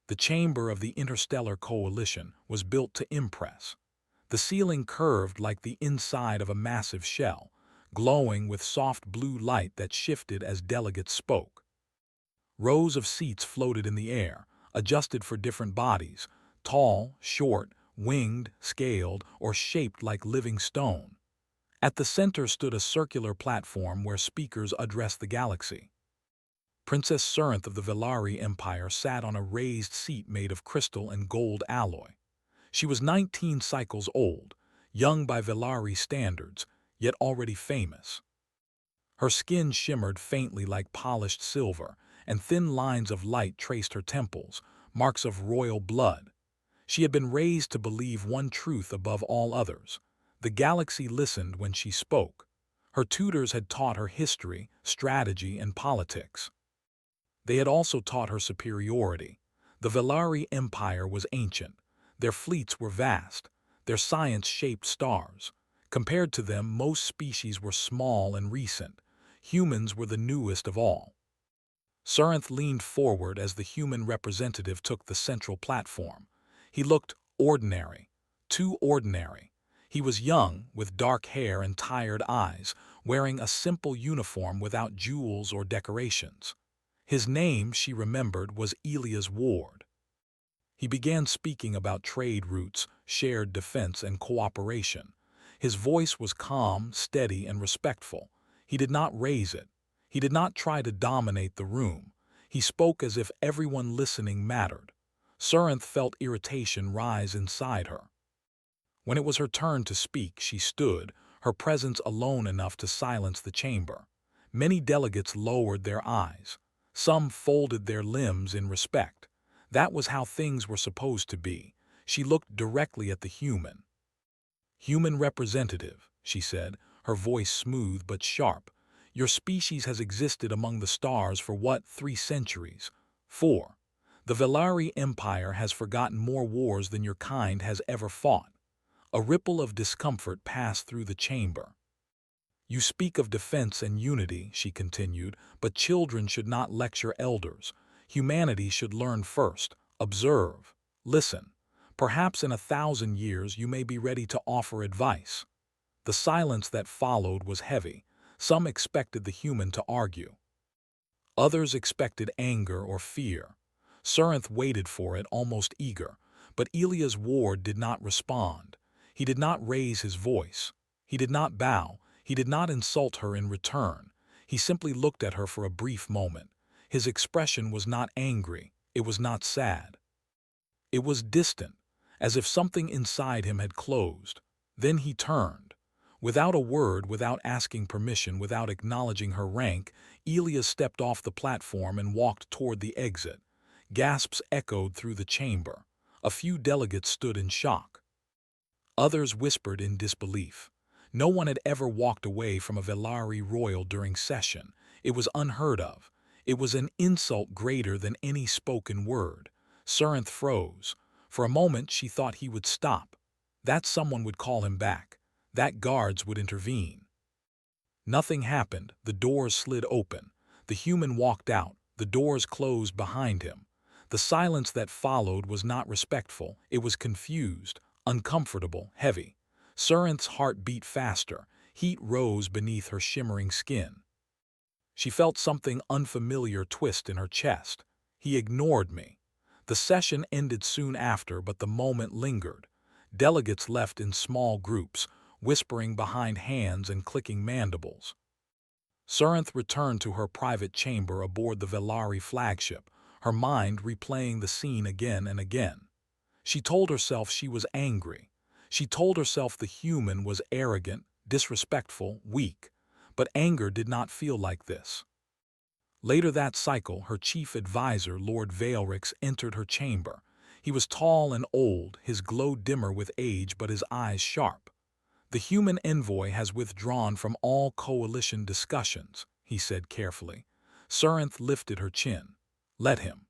The chamber of the Interstellar Coalition was built to impress. The ceiling curved like the inside of a massive shell, glowing with soft blue light that shifted as delegates spoke. Rows of seats floated in the air, adjusted for different bodies, tall, short, winged, scaled, or shaped like living stone. At the center stood a circular platform where speakers addressed the galaxy. Princess Surinth of the Velari Empire sat on a raised seat made of crystal and gold alloy. She was 19 cycles old, young by Velari standards, yet already famous. Her skin shimmered faintly like polished silver, and thin lines of light traced her temples, marks of royal blood. She had been raised to believe one truth above all others. The galaxy listened when she spoke. Her tutors had taught her history, strategy, and politics. They had also taught her superiority. The Velari Empire was ancient. Their fleets were vast. Their science shaped stars. Compared to them, most species were small and recent. Humans were the newest of all. Surinth leaned forward as the human representative took the central platform. He looked ordinary, too ordinary. He was young, with dark hair and tired eyes, wearing a simple uniform without jewels or decorations. His name, she remembered, was Elias Ward. He began speaking about trade routes, shared defense, and cooperation. His voice was calm, steady, and respectful. He did not raise it. He did not try to dominate the room. He spoke as if everyone listening mattered. Surinth felt irritation rise inside her. When it was her turn to speak, she stood, her presence alone enough to silence the chamber. Many delegates lowered their eyes. Some folded their limbs in respect. That was how things were supposed to be. She looked directly at the human. "Human representative," she said, her voice smooth but sharp. "Your species has existed among the stars for what, 3 centuries? 4. The Velari Empire has forgotten more wars than your kind has ever fought." A ripple of discomfort passed through the chamber. "You speak of defense and unity," she continued, "but children should not lecture elders. Humanity should learn first, observe, listen. Perhaps in 1,000 years you may be ready to offer advice." The silence that followed was heavy. Some expected the human to argue. Others expected anger or fear. Surinth waited for it, almost eager. But Elias Ward did not respond. He did not raise his voice. He did not bow. He did not insult her in return. He simply looked at her for a brief moment. His expression was not angry. It was not sad. It was distant, as if something inside him had closed. Then he turned. Without a word, without asking permission, without acknowledging her rank, Elias stepped off the platform and walked toward the exit. Gasps echoed through the chamber. A few delegates stood in shock. Others whispered in disbelief. No one had ever walked away from a Velari royal during session. It was unheard of. It was an insult greater than any spoken word. Surinth froze. For a moment she thought he would stop. That someone would call him back. That guards would intervene. Nothing happened. The doors slid open. The human walked out. The doors closed behind him. The silence that followed was not respectful. It was confused, uncomfortable, heavy. Surinth's heart beat faster. Heat rose beneath her shimmering skin. She felt something unfamiliar twist in her chest. He ignored me. The session ended soon after, but the moment lingered. Delegates left in small groups, whispering behind hands and clicking mandibles. Surinth returned to her private chamber aboard the Velari flagship, her mind replaying the scene again and again. She told herself she was angry. She told herself the human was arrogant, disrespectful, weak. But anger did not feel like this. Later that cycle, her chief advisor, Lord Veilrix, entered her chamber. He was tall and old, his glow dimmer with age but his eyes sharp. "The human envoy has withdrawn from all coalition discussions," he said carefully. Surinth lifted her chin. "Let him.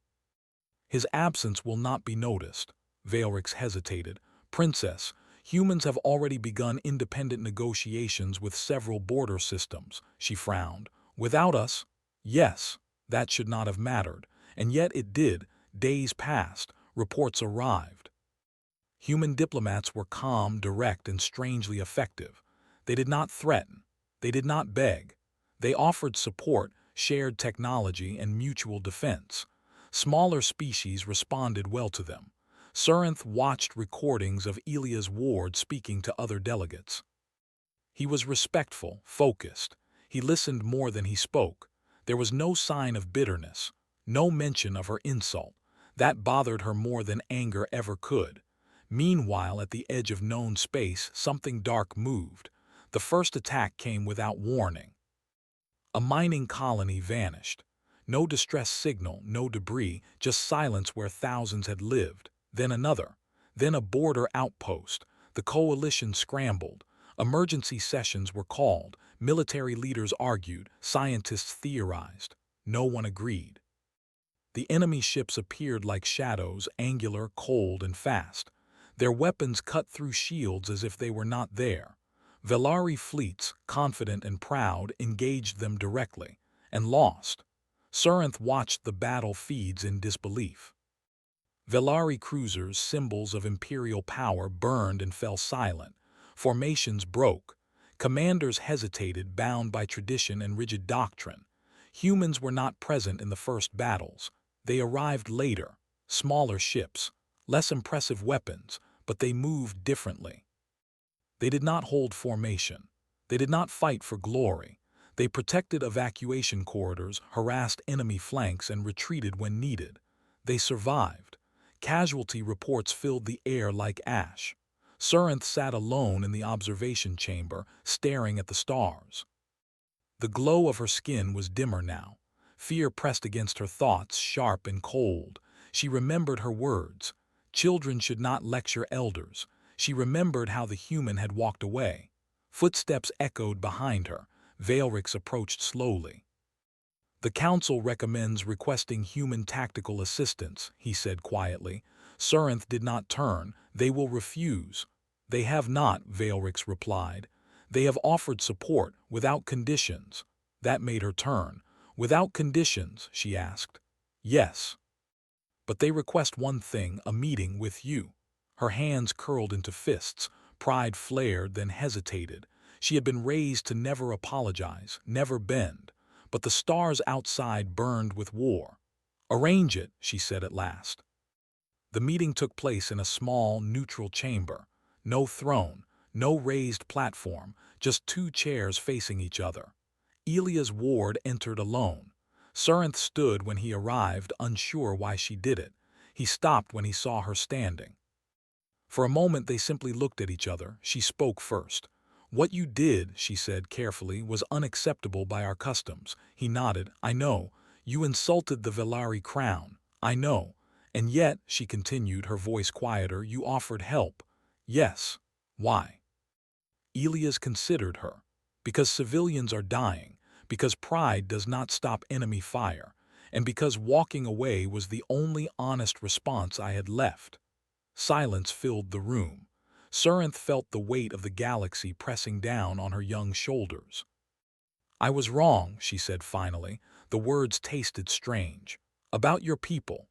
His absence will not be noticed." Veilrix hesitated. "Princess, humans have already begun independent negotiations with several border systems." She frowned. "Without us?" "Yes, that should not have mattered. And yet it did. Days passed, reports arrived. Human diplomats were calm, direct, and strangely effective. They did not threaten. They did not beg. They offered support, shared technology, and mutual defense. Smaller species responded well to them. Surinth watched recordings of Elia's ward speaking to other delegates. He was respectful, focused. He listened more than he spoke. There was no sign of bitterness, no mention of her insult. That bothered her more than anger ever could. Meanwhile, at the edge of known space, something dark moved. The first attack came without warning. A mining colony vanished. No distress signal, no debris, just silence where thousands had lived. Then another. Then a border outpost. The coalition scrambled. Emergency sessions were called. Military leaders argued. Scientists theorized. No one agreed. The enemy ships appeared like shadows, angular, cold, and fast. Their weapons cut through shields as if they were not there. Velari fleets, confident and proud, engaged them directly, and lost. Surinth watched the battle feeds in disbelief. Velari cruisers, symbols of imperial power, burned and fell silent. Formations broke. Commanders hesitated, bound by tradition and rigid doctrine. Humans were not present in the first battles. They arrived later, smaller ships, less impressive weapons, but they moved differently. They did not hold formation. They did not fight for glory. They protected evacuation corridors, harassed enemy flanks, and retreated when needed. They survived. Casualty reports filled the air like ash. Surinth sat alone in the observation chamber, staring at the stars. The glow of her skin was dimmer now. Fear pressed against her thoughts, sharp and cold. She remembered her words. Children should not lecture elders. She remembered how the human had walked away. Footsteps echoed behind her. Veilrix approached slowly. "The Council recommends requesting human tactical assistance," he said quietly. Surinth did not turn. "They will refuse." "They have not," Veilrix replied. "They have offered support, without conditions." That made her turn. "Without conditions?" she asked. "Yes. But they request one thing, a meeting with you." Her hands curled into fists. Pride flared, then hesitated. She had been raised to never apologize, never bend. But the stars outside burned with war. "Arrange it," she said at last. The meeting took place in a small, neutral chamber. No throne, no raised platform, just two chairs facing each other. Elia's ward entered alone. Surinth stood when he arrived, unsure why she did it. He stopped when he saw her standing. For a moment they simply looked at each other. She spoke first. "What you did," she said carefully, "was unacceptable by our customs." He nodded. "I know. You insulted the Velari crown. I know. And yet," she continued, her voice quieter, "you offered help." "Yes. Why?" Elias considered her. "Because civilians are dying. Because pride does not stop enemy fire. And because walking away was the only honest response I had left." Silence filled the room. Surinth felt the weight of the galaxy pressing down on her young shoulders. "I was wrong," she said finally. The words tasted strange. "About your people."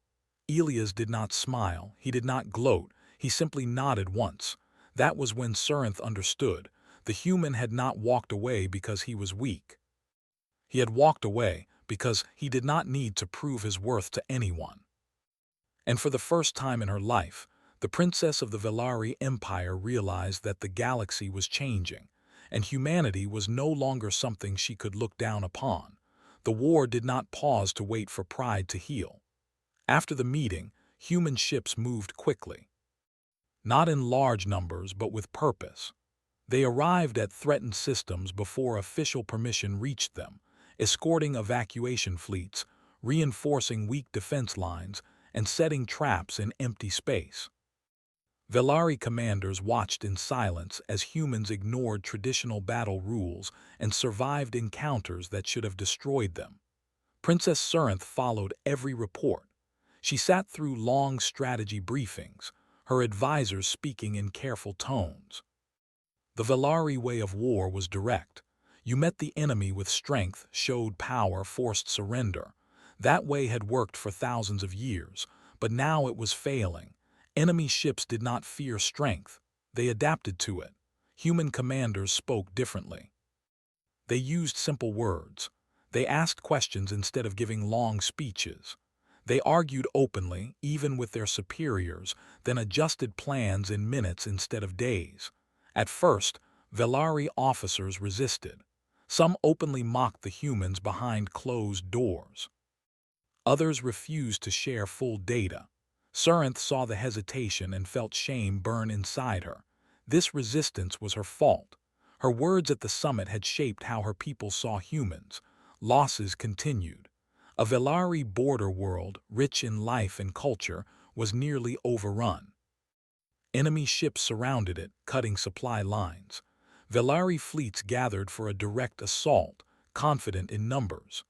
Elias did not smile. He did not gloat. He simply nodded once. That was when Surinth understood. The human had not walked away because he was weak. He had walked away because he did not need to prove his worth to anyone. And for the first time in her life, the princess of the Velari Empire realized that the galaxy was changing, and humanity was no longer something she could look down upon. The war did not pause to wait for pride to heal. After the meeting, human ships moved quickly. Not in large numbers, but with purpose. They arrived at threatened systems before official permission reached them, escorting evacuation fleets, reinforcing weak defense lines, and setting traps in empty space. Velari commanders watched in silence as humans ignored traditional battle rules and survived encounters that should have destroyed them. Princess Surinth followed every report. She sat through long strategy briefings, her advisors speaking in careful tones. The Velari way of war was direct. You met the enemy with strength, showed power, forced surrender. That way had worked for thousands of years, But now it was failing. Enemy ships did not fear strength. They adapted to it. Human commanders spoke differently. They used simple words. They asked questions instead of giving long speeches. They argued openly, even with their superiors, then adjusted plans in minutes instead of days. At first, Velari officers resisted. Some openly mocked the humans behind closed doors. Others refused to share full data. Surinth saw the hesitation and felt shame burn inside her. This resistance was her fault. Her words at the summit had shaped how her people saw humans. Losses continued. A Velari border world, rich in life and culture, was nearly overrun. Enemy ships surrounded it, cutting supply lines. Velari fleets gathered for a direct assault, confident in numbers.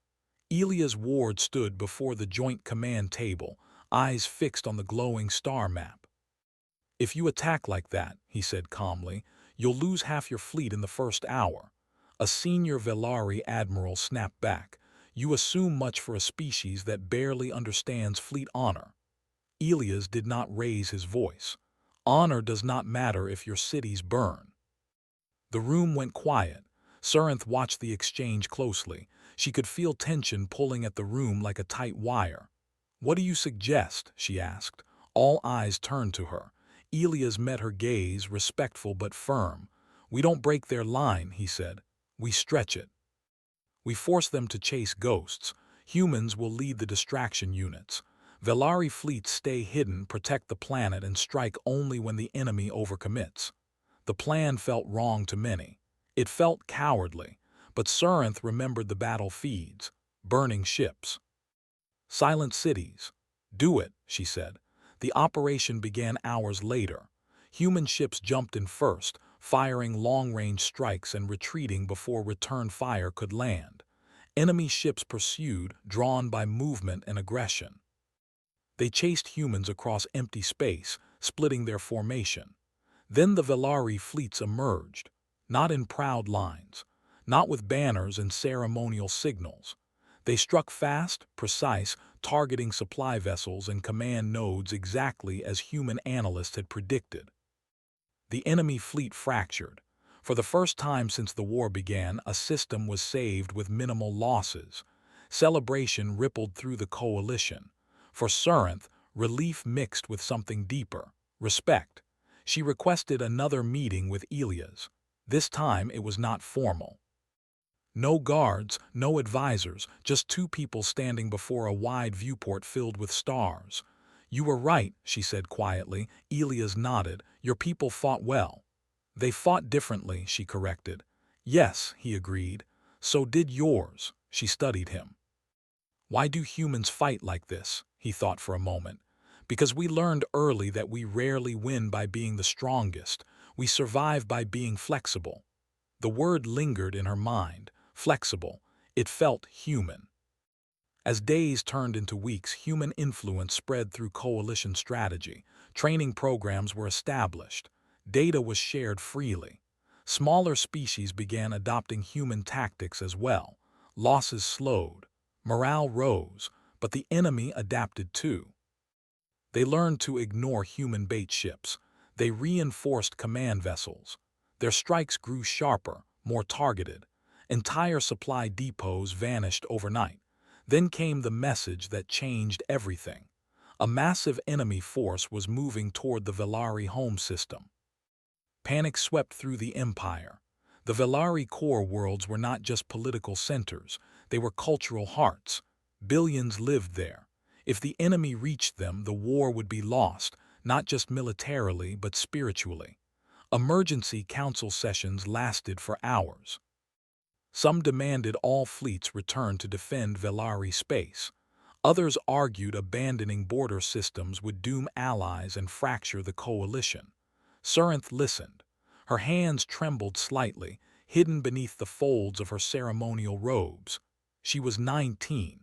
Elia's ward stood before the joint command table, eyes fixed on the glowing star map. "If you attack like that," he said calmly, "you'll lose half your fleet in the first hour." A senior Velari admiral snapped back, "You assume much for a species that barely understands fleet honor." Elias did not raise his voice. "Honor does not matter if your cities burn." The room went quiet. Surinth watched the exchange closely. She could feel tension pulling at the room like a tight wire. "What do you suggest?" she asked. All eyes turned to her. Elias met her gaze, respectful but firm. "We don't break their line," he said. "We stretch it. We force them to chase ghosts. Humans will lead the distraction units. Velari fleets stay hidden, protect the planet, and strike only when the enemy overcommits." The plan felt wrong to many. It felt cowardly, but Surinth remembered the battle feeds, burning ships, silent cities. "Do it," she said. The operation began hours later. Human ships jumped in first, firing long-range strikes and retreating before return fire could land. Enemy ships pursued, drawn by movement and aggression. They chased humans across empty space, splitting their formation. Then the Velari fleets emerged, not in proud lines, not with banners and ceremonial signals. They struck fast, precise, targeting supply vessels and command nodes exactly as human analysts had predicted. The enemy fleet fractured. For the first time since the war began, a system was saved with minimal losses. Celebration rippled through the coalition. For Surinth, relief mixed with something deeper, respect. She requested another meeting with Elias. This time it was not formal. No guards, no advisors, just two people standing before a wide viewport filled with stars. "You were right," she said quietly. Elias nodded. "Your people fought well." "They fought differently," she corrected. "Yes," he agreed. "So did yours." She studied him. "Why do humans fight like this?" he thought for a moment. "Because we learned early that we rarely win by being the strongest. We survive by being flexible." The word lingered in her mind. Flexible. It felt human. As days turned into weeks, human influence spread through coalition strategy. Training programs were established. Data was shared freely. Smaller species began adopting human tactics as well. Losses slowed. Morale rose, but the enemy adapted too. They learned to ignore human bait ships. They reinforced command vessels. Their strikes grew sharper, more targeted. Entire supply depots vanished overnight. Then came the message that changed everything. A massive enemy force was moving toward the Velari home system. Panic swept through the empire. The Velari core worlds were not just political centers, they were cultural hearts. Billions lived there. If the enemy reached them, the war would be lost, not just militarily but spiritually. Emergency council sessions lasted for hours. Some demanded all fleets return to defend Velari space. Others argued abandoning border systems would doom allies and fracture the coalition. Surinth listened. Her hands trembled slightly, hidden beneath the folds of her ceremonial robes. She was 19.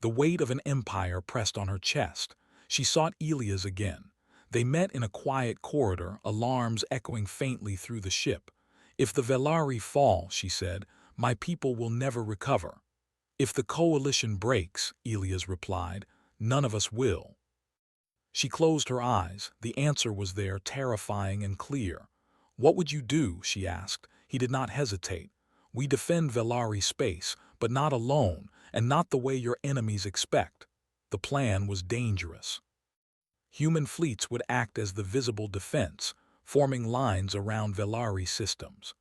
The weight of an empire pressed on her chest. She sought Elias again. They met in a quiet corridor, alarms echoing faintly through the ship. "If the Velari fall," she said, "my people will never recover." "If the coalition breaks," Elias replied, "none of us will." She closed her eyes. The answer was there, terrifying and clear. "What would you do?" she asked. He did not hesitate. "We defend Velari space, but not alone, and not the way your enemies expect." The plan was dangerous. Human fleets would act as the visible defense, forming lines around Velari systems.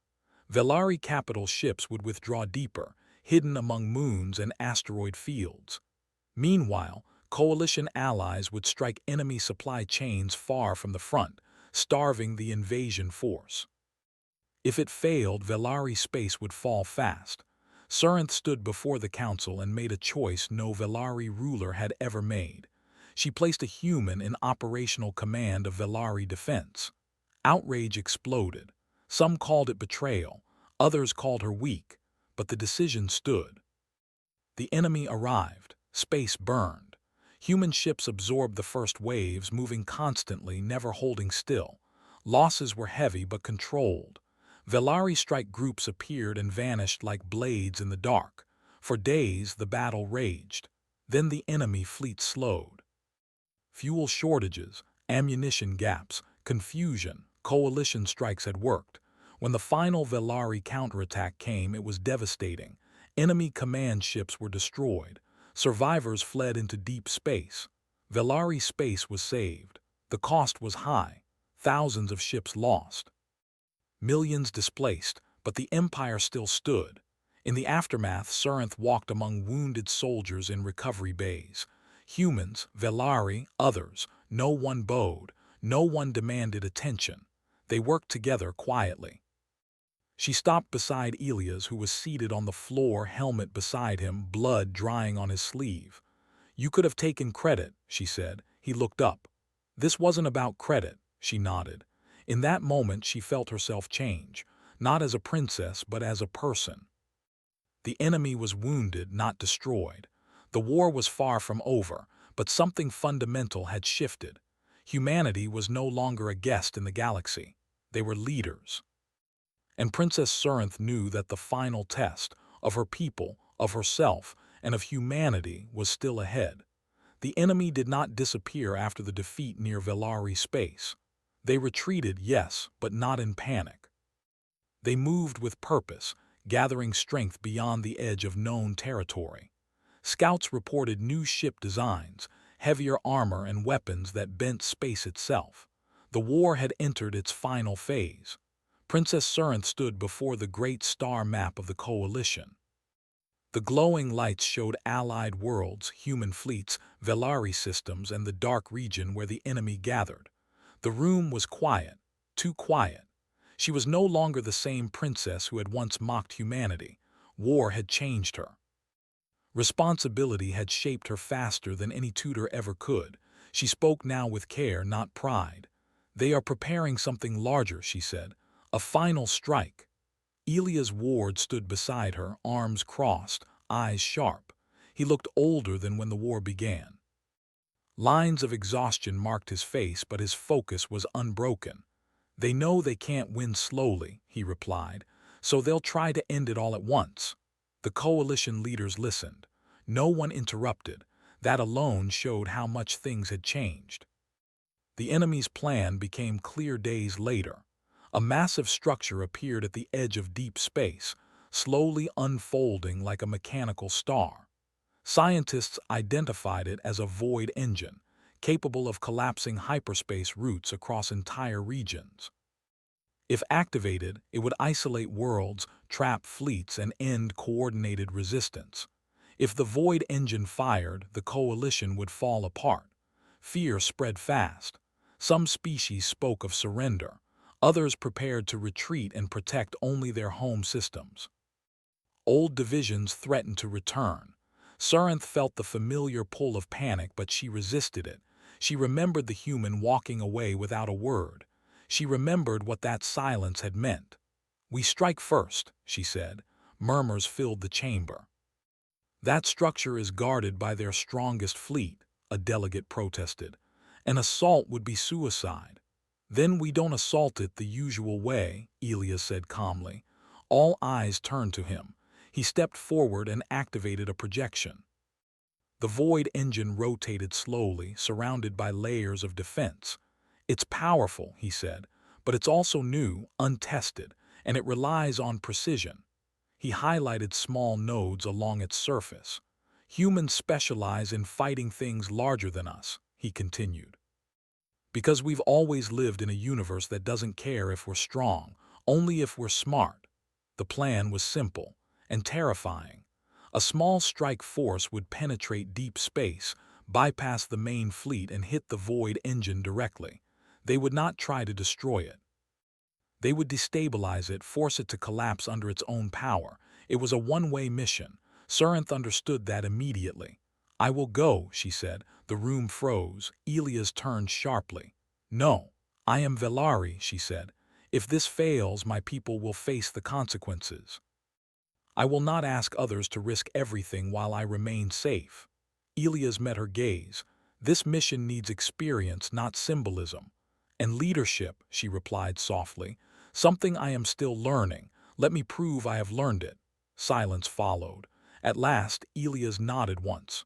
Velari capital ships would withdraw deeper, hidden among moons and asteroid fields. Meanwhile, coalition allies would strike enemy supply chains far from the front, starving the invasion force. If it failed, Velari space would fall fast. Surinth stood before the council and made a choice no Velari ruler had ever made. She placed a human in operational command of Velari defense. Outrage exploded. Some called it betrayal, others called her weak, but the decision stood. The enemy arrived. Space burned. Human ships absorbed the first waves, moving constantly, never holding still. Losses were heavy but controlled. Velari strike groups appeared and vanished like blades in the dark. For days the battle raged. Then the enemy fleet slowed. Fuel shortages, ammunition gaps, confusion, coalition strikes had worked. When the final Velari counterattack came, it was devastating. Enemy command ships were destroyed. Survivors fled into deep space. Velari space was saved. The cost was high. Thousands of ships lost. Millions displaced, but the empire still stood. In the aftermath, Surinth walked among wounded soldiers in recovery bays. Humans, Velari, others, no one bowed, no one demanded attention. They worked together quietly. She stopped beside Elias, who was seated on the floor, helmet beside him, blood drying on his sleeve. "You could have taken credit," she said. He looked up. "This wasn't about credit," she nodded. In that moment she felt herself change, not as a princess but as a person. The enemy was wounded, not destroyed. The war was far from over, but something fundamental had shifted. Humanity was no longer a guest in the galaxy. They were leaders. And Princess Surinth knew that the final test of her people, of herself, and of humanity was still ahead. The enemy did not disappear after the defeat near Velari space. They retreated, yes, but not in panic. They moved with purpose, gathering strength beyond the edge of known territory. Scouts reported new ship designs, heavier armor and weapons that bent space itself. The war had entered its final phase. Princess Surinth stood before the great star map of the coalition. The glowing lights showed allied worlds, human fleets, Velari systems, and the dark region where the enemy gathered. The room was quiet, too quiet. She was no longer the same princess who had once mocked humanity. War had changed her. Responsibility had shaped her faster than any tutor ever could. She spoke now with care, not pride. "They are preparing something larger," she said. "A final strike." Elias Ward stood beside her, arms crossed, eyes sharp. He looked older than when the war began. Lines of exhaustion marked his face, but his focus was unbroken. "They know they can't win slowly," he replied, "so they'll try to end it all at once." The coalition leaders listened. No one interrupted. That alone showed how much things had changed. The enemy's plan became clear days later. A massive structure appeared at the edge of deep space, slowly unfolding like a mechanical star. Scientists identified it as a void engine, capable of collapsing hyperspace routes across entire regions. If activated, it would isolate worlds, trap fleets, and end coordinated resistance. If the void engine fired, the coalition would fall apart. Fear spread fast. Some species spoke of surrender. Others prepared to retreat and protect only their home systems. Old divisions threatened to return. Surinth felt the familiar pull of panic, but she resisted it. She remembered the human walking away without a word. She remembered what that silence had meant. "We strike first," she said. Murmurs filled the chamber. "That structure is guarded by their strongest fleet," a delegate protested. "An assault would be suicide." "Then we don't assault it the usual way," Elias said calmly. All eyes turned to him. He stepped forward and activated a projection. The void engine rotated slowly, surrounded by layers of defense. "It's powerful," he said, "but it's also new, untested, and it relies on precision." He highlighted small nodes along its surface. "Humans specialize in fighting things larger than us," he continued. "Because we've always lived in a universe that doesn't care if we're strong, only if we're smart." The plan was simple and terrifying. A small strike force would penetrate deep space, bypass the main fleet, and hit the void engine directly. They would not try to destroy it. They would destabilize it, force it to collapse under its own power. It was a one-way mission. Surinth understood that immediately. "I will go," she said. The room froze. Elias turned sharply. "No, I am Velari," she said. "If this fails, my people will face the consequences. I will not ask others to risk everything while I remain safe." Elias met her gaze. "This mission needs experience, not symbolism." "And leadership," she replied softly. "Something I am still learning. Let me prove I have learned it." Silence followed. At last, Elias nodded once.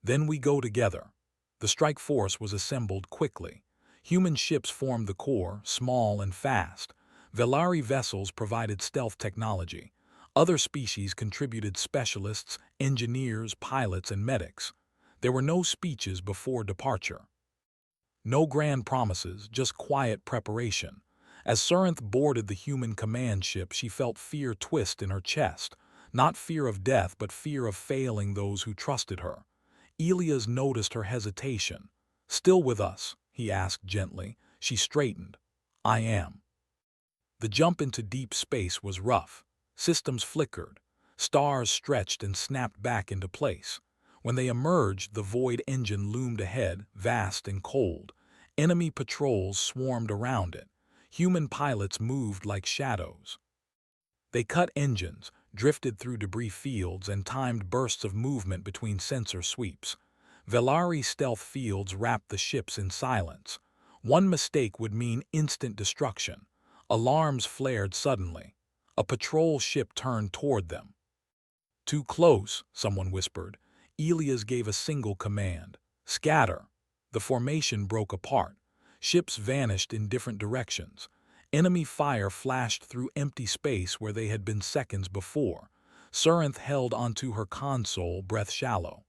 "Then we go together." The strike force was assembled quickly. Human ships formed the core, small and fast. Velari vessels provided stealth technology. Other species contributed specialists, engineers, pilots, and medics. There were no speeches before departure. No grand promises, just quiet preparation. As Surinth boarded the human command ship, she felt fear twist in her chest. Not fear of death, but fear of failing those who trusted her. Elias noticed her hesitation. "Still with us?" he asked gently. She straightened. "I am." The jump into deep space was rough. Systems flickered. Stars stretched and snapped back into place. When they emerged, the void engine loomed ahead, vast and cold. Enemy patrols swarmed around it. Human pilots moved like shadows. They cut engines, drifted through debris fields, and timed bursts of movement between sensor sweeps. Velari stealth fields wrapped the ships in silence. One mistake would mean instant destruction. Alarms flared suddenly. A patrol ship turned toward them. "Too close," someone whispered. Elias gave a single command. "Scatter." The formation broke apart. Ships vanished in different directions. Enemy fire flashed through empty space where they had been seconds before. Surinth held onto her console, breath shallow.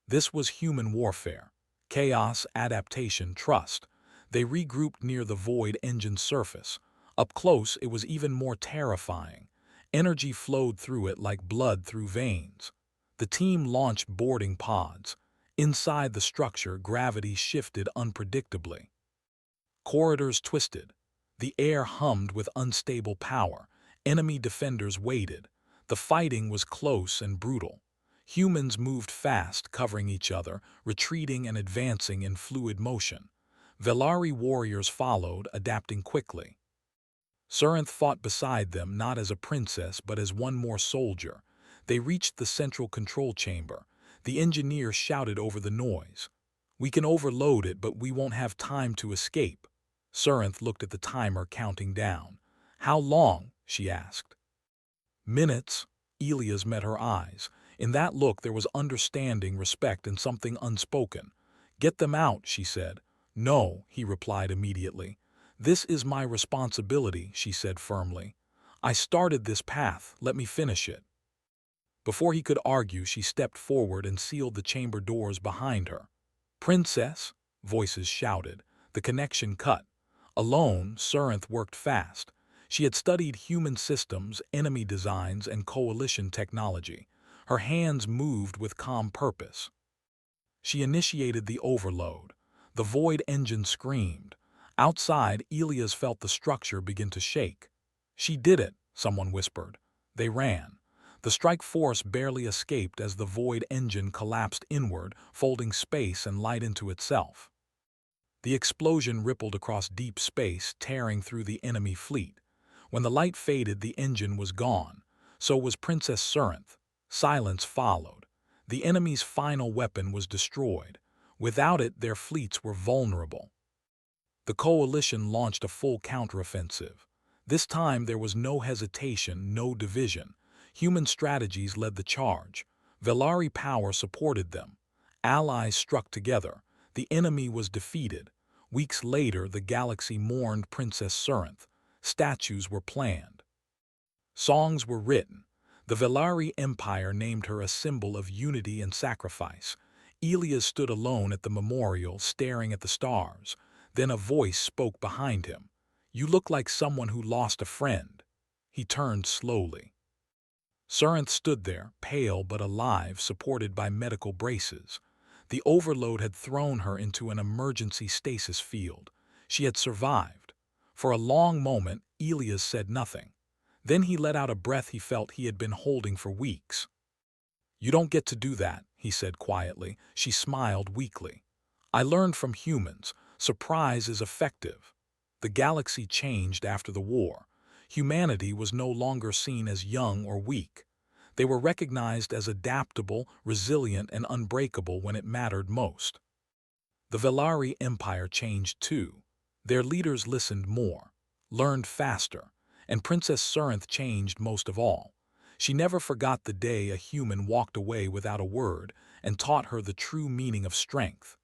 This was human warfare. Chaos, adaptation, trust. They regrouped near the void engine's surface. Up close, it was even more terrifying. Energy flowed through it like blood through veins. The team launched boarding pods. Inside the structure, gravity shifted unpredictably. Corridors twisted. The air hummed with unstable power. Enemy defenders waited. The fighting was close and brutal. Humans moved fast, covering each other, retreating and advancing in fluid motion. Velari warriors followed, adapting quickly. Surinth fought beside them, not as a princess, but as one more soldier. They reached the central control chamber. The engineer shouted over the noise. "We can overload it, but we won't have time to escape." Surinth looked at the timer counting down. "How long?" she asked. "Minutes." Elias met her eyes. In that look there was understanding, respect, and something unspoken. "Get them out," she said. "No," he replied immediately. "This is my responsibility," she said firmly. "I started this path, let me finish it." Before he could argue, she stepped forward and sealed the chamber doors behind her. "Princess!" voices shouted. The connection cut. Alone, Surinth worked fast. She had studied human systems, enemy designs, and coalition technology. Her hands moved with calm purpose. She initiated the overload. The void engine screamed. Outside, Elias felt the structure begin to shake. "She did it," someone whispered. They ran. The strike force barely escaped as the void engine collapsed inward, folding space and light into itself. The explosion rippled across deep space, tearing through the enemy fleet. When the light faded, the engine was gone. So was Princess Surinth. Silence followed. The enemy's final weapon was destroyed. Without it, their fleets were vulnerable. The coalition launched a full counteroffensive. This time there was no hesitation, no division. Human strategies led the charge. Velari power supported them. Allies struck together. The enemy was defeated. Weeks later, the galaxy mourned Princess Surinth. Statues were planned. Songs were written. The Velari Empire named her a symbol of unity and sacrifice. Elias stood alone at the memorial, staring at the stars. Then a voice spoke behind him. "You look like someone who lost a friend." He turned slowly. Surinth stood there, pale but alive, supported by medical braces. The overload had thrown her into an emergency stasis field. She had survived. For a long moment, Elias said nothing. Then he let out a breath he felt he had been holding for weeks. "You don't get to do that," he said quietly. She smiled weakly. "I learned from humans. Surprise is effective." The galaxy changed after the war. Humanity was no longer seen as young or weak. They were recognized as adaptable, resilient, and unbreakable when it mattered most. The Velari Empire changed too. Their leaders listened more, learned faster, and Princess Surinth changed most of all. She never forgot the day a human walked away without a word and taught her the true meaning of strength.